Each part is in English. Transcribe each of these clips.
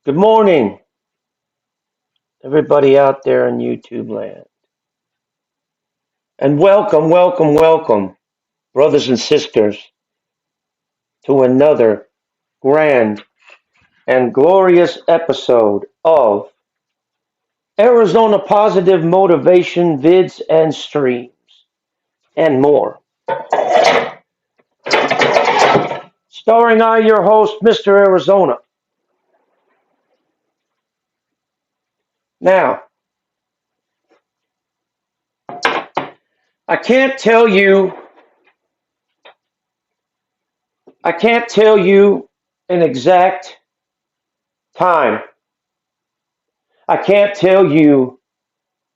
Good morning, everybody out there in YouTube land. And welcome, welcome, welcome, brothers and sisters, to another grand and glorious episode of Arizona Positive Motivation Vids and Streams and more. Starring I, your host, Mr. Arizona. Now, I can't tell you, I can't tell you an exact time. I can't tell you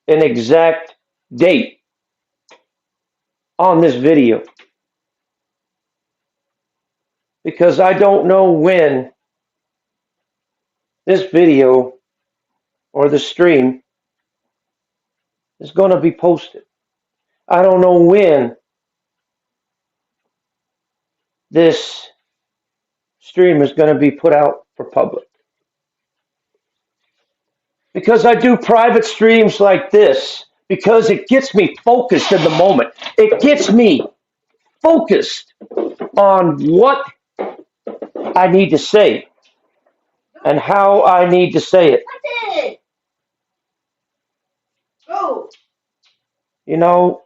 an exact date on this video because I don't know when this video or the stream is going to be posted. I don't know when this stream is going to be put out for public. Because I do private streams like this, because it gets me focused in the moment. It gets me focused on what I need to say and how I need to say it. You know,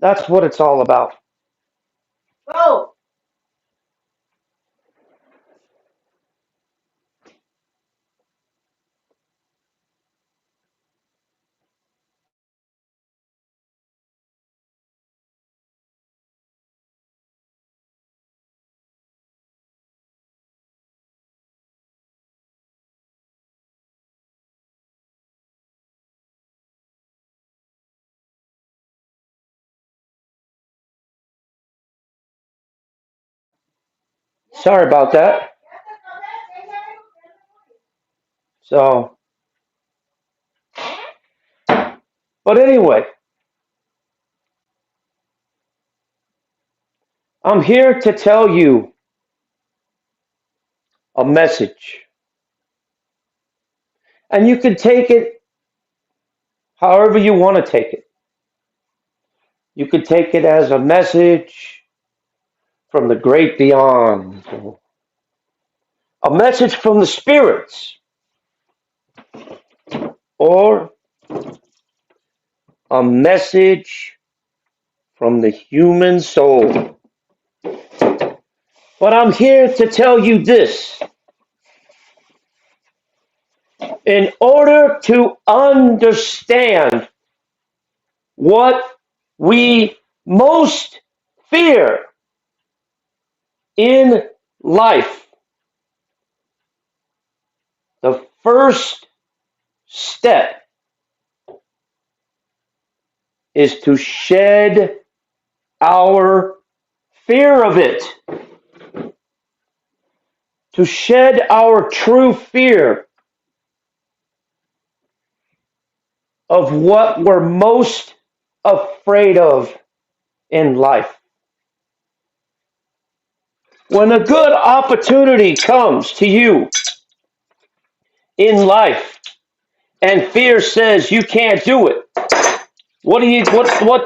that's what it's all about. Sorry about that. So, but anyway, I'm here to tell you a message. And you can take it however you want to take it. You could take it as a message from the great beyond, a message from the spirits, or a message from the human soul. But I'm here to tell you this. In order to understand what we most fear in life, the first step is to shed our fear of it, to shed our true fear of what we're most afraid of in life. When a good opportunity comes to you in life and fear says you can't do it, what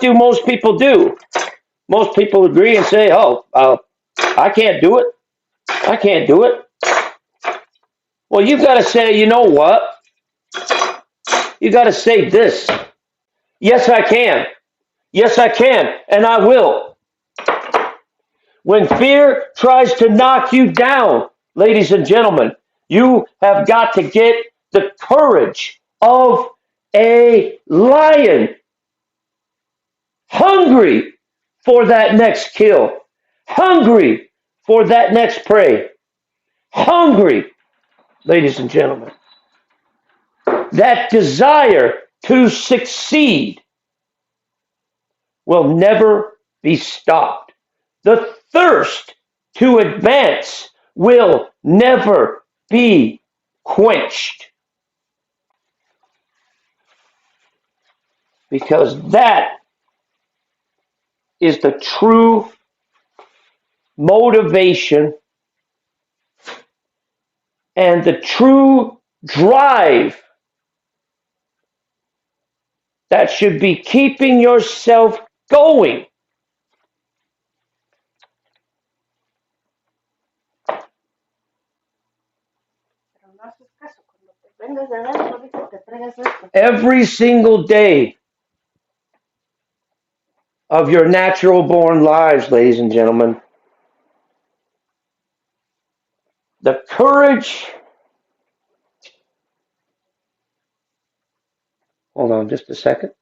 do most people do? Most people agree and say, I can't do it. I can't do it. Well, you've got to say, you know what? You got to say this. Yes, I can. Yes, I can, and I will. When fear tries to knock you down, ladies and gentlemen, you have got to get the courage of a lion, hungry for that next kill, hungry for that next prey, hungry, ladies and gentlemen. That desire to succeed will never be stopped. The thirst to advance will never be quenched. Because that is the true motivation and the true drive that should be keeping yourself going. Every single day of your natural born lives, ladies and gentlemen, the courage. Hold on just a second.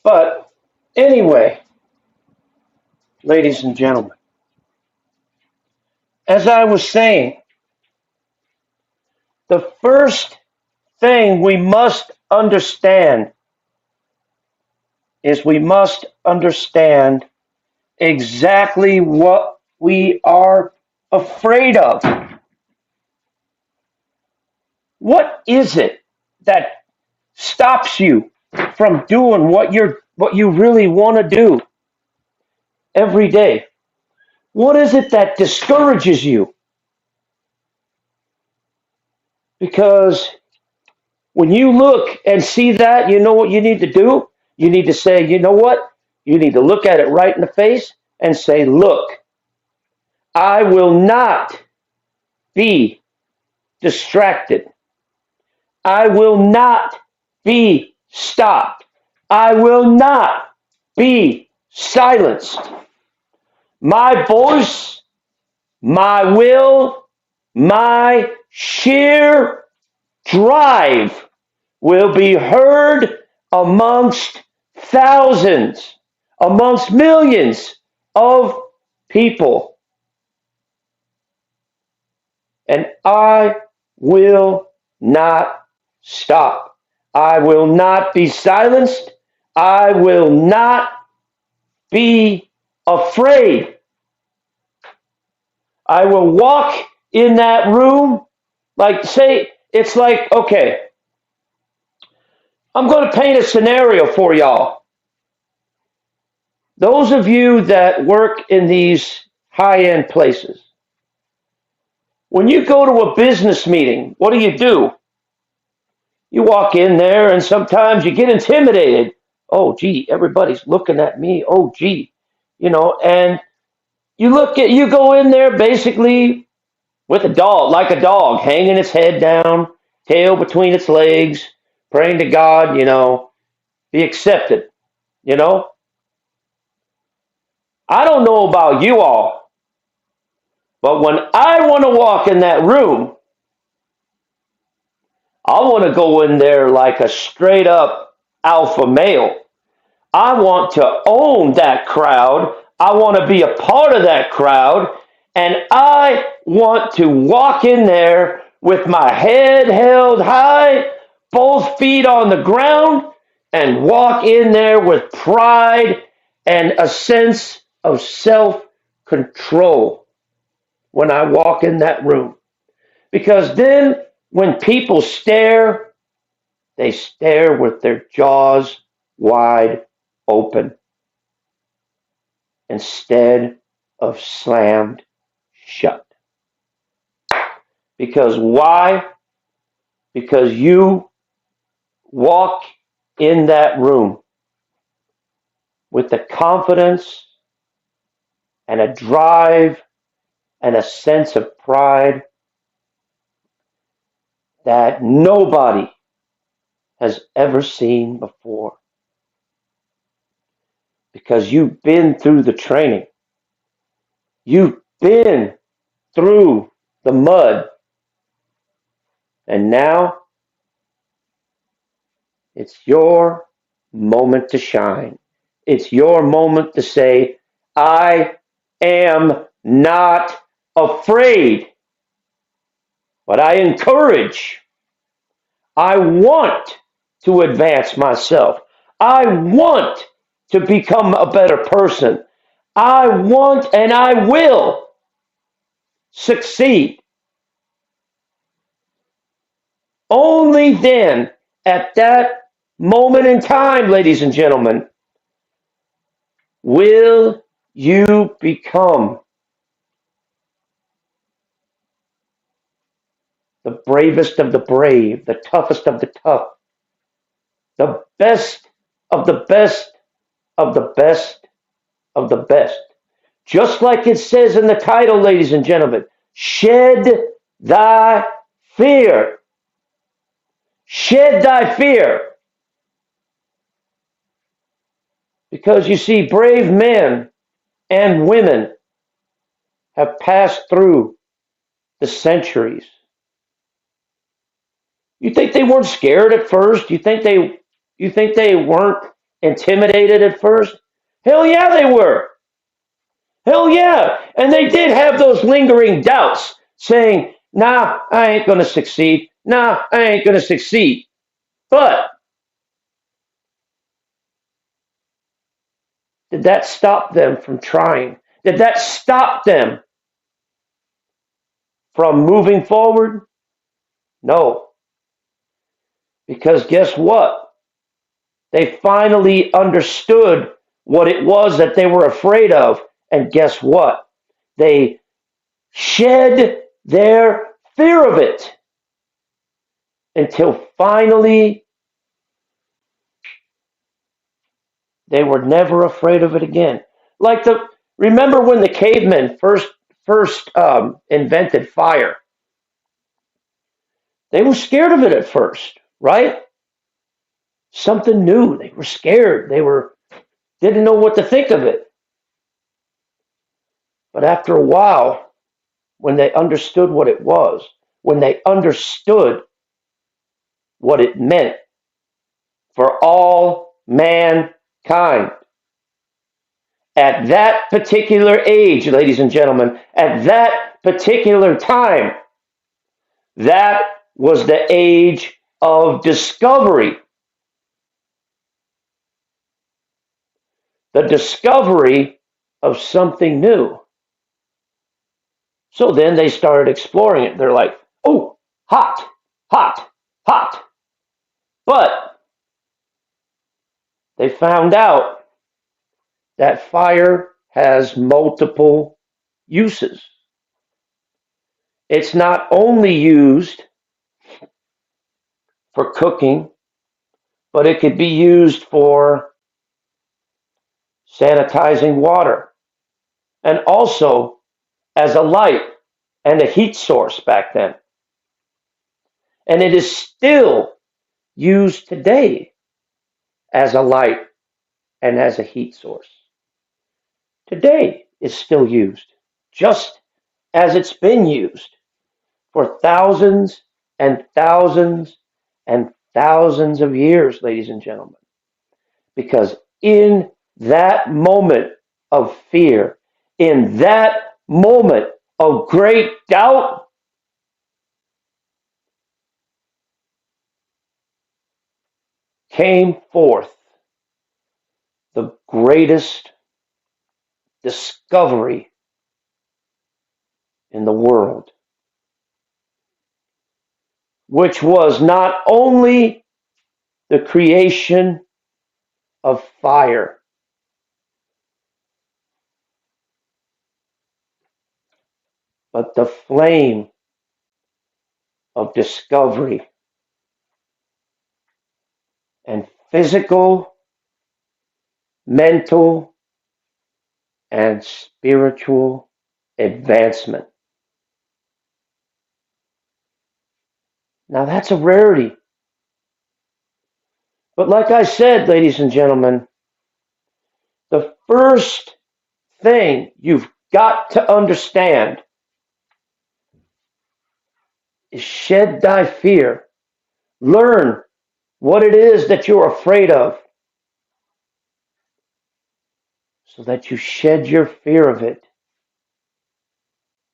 But anyway, ladies and gentlemen, as I was saying, the first thing we must understand is we must understand exactly what we are afraid of. What is it that stops you from doing what you really want to do every day? What is it that discourages you? Because when you look and see that, you know what you need to do? You need to say, you know what? You need to look at it right in the face and say, look, I will not be distracted. I will not be stopped. I will not be silenced. My voice, my will, my sheer drive will be heard amongst thousands, amongst millions of people. And I will not stop. I will not be silenced. I will not be afraid. I will walk in that room like, say, it's like, okay, I'm going to paint a scenario for y'all. Those of you that work in these high end places, when you go to a business meeting, what do? You walk in there and sometimes you get intimidated. Oh, gee, everybody's looking at me. Oh, gee, and you go in there basically with a dog, like a dog, hanging its head down, tail between its legs, praying to God, be accepted, you know. I don't know about you all, but when I want to walk in that room, I want to go in there like a straight up alpha male. I want to own that crowd. I want to be a part of that crowd. And I want to walk in there with my head held high, both feet on the ground, and walk in there with pride and a sense of self control when I walk in that room. Because then when people stare, they stare with their jaws wide open instead of slammed shut. Because why? Because you walk in that room with the confidence and a drive and a sense of pride that nobody has ever seen before. Because you've been through the training. You've been through the mud. And now it's your moment to shine. It's your moment to say, I am not afraid, but I encourage. I want to advance myself. I want to become a better person. I want and I will succeed. Only then, at that moment in time, ladies and gentlemen, will you become the bravest of the brave, the toughest of the tough, the best of the best of the best of the best. Just like it says in the title, ladies and gentlemen, shed thy fear. Shed thy fear. Because you see, brave men and women have passed through the centuries. You think they weren't scared at first? You think they weren't intimidated at first? Hell yeah, they were. Hell yeah. And they did have those lingering doubts saying, nah, I ain't going to succeed. Nah, I ain't going to succeed. But did that stop them from trying? Did that stop them from moving forward? No. Because guess what? They finally understood what it was that they were afraid of. And guess what? They shed their fear of it until finally they were never afraid of it again. Like remember when the cavemen first invented fire? They were scared of it at first, right? Something new. They were scared. Didn't know what to think of it. But after a while, when they understood what it was, when they understood what it meant for all mankind, at that particular age, ladies and gentlemen, at that particular time, that was the age of discovery. The discovery of something new. So then they started exploring it. They're like, oh, hot, hot, hot. But they found out that fire has multiple uses. It's not only used for cooking, but it could be used for sanitizing water and also as a light and a heat source back then. And it is still used today as a light and as a heat source. Today is still used just as it's been used for thousands and thousands and thousands of years, ladies and gentlemen. Because in that moment of fear, in that moment of great doubt, came forth the greatest discovery in the world, which was not only the creation of fire, but the flame of discovery and physical, mental, and spiritual advancement. Now that's a rarity. But like I said, ladies and gentlemen, the first thing you've got to understand is shed thy fear. Learn what it is that you're afraid of so that you shed your fear of it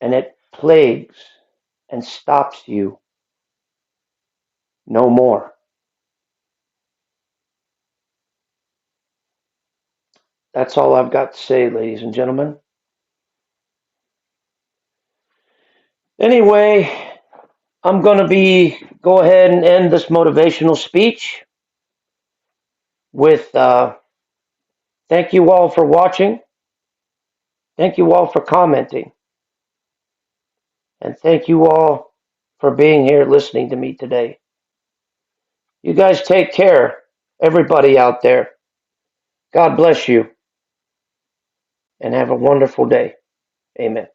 and it plagues and stops you no more. That's all I've got to say, ladies and gentlemen. Anyway, I'm going to go ahead and end this motivational speech with thank you all for watching. Thank you all for commenting. And thank you all for being here listening to me today. You guys take care, everybody out there. God bless you and have a wonderful day. Amen.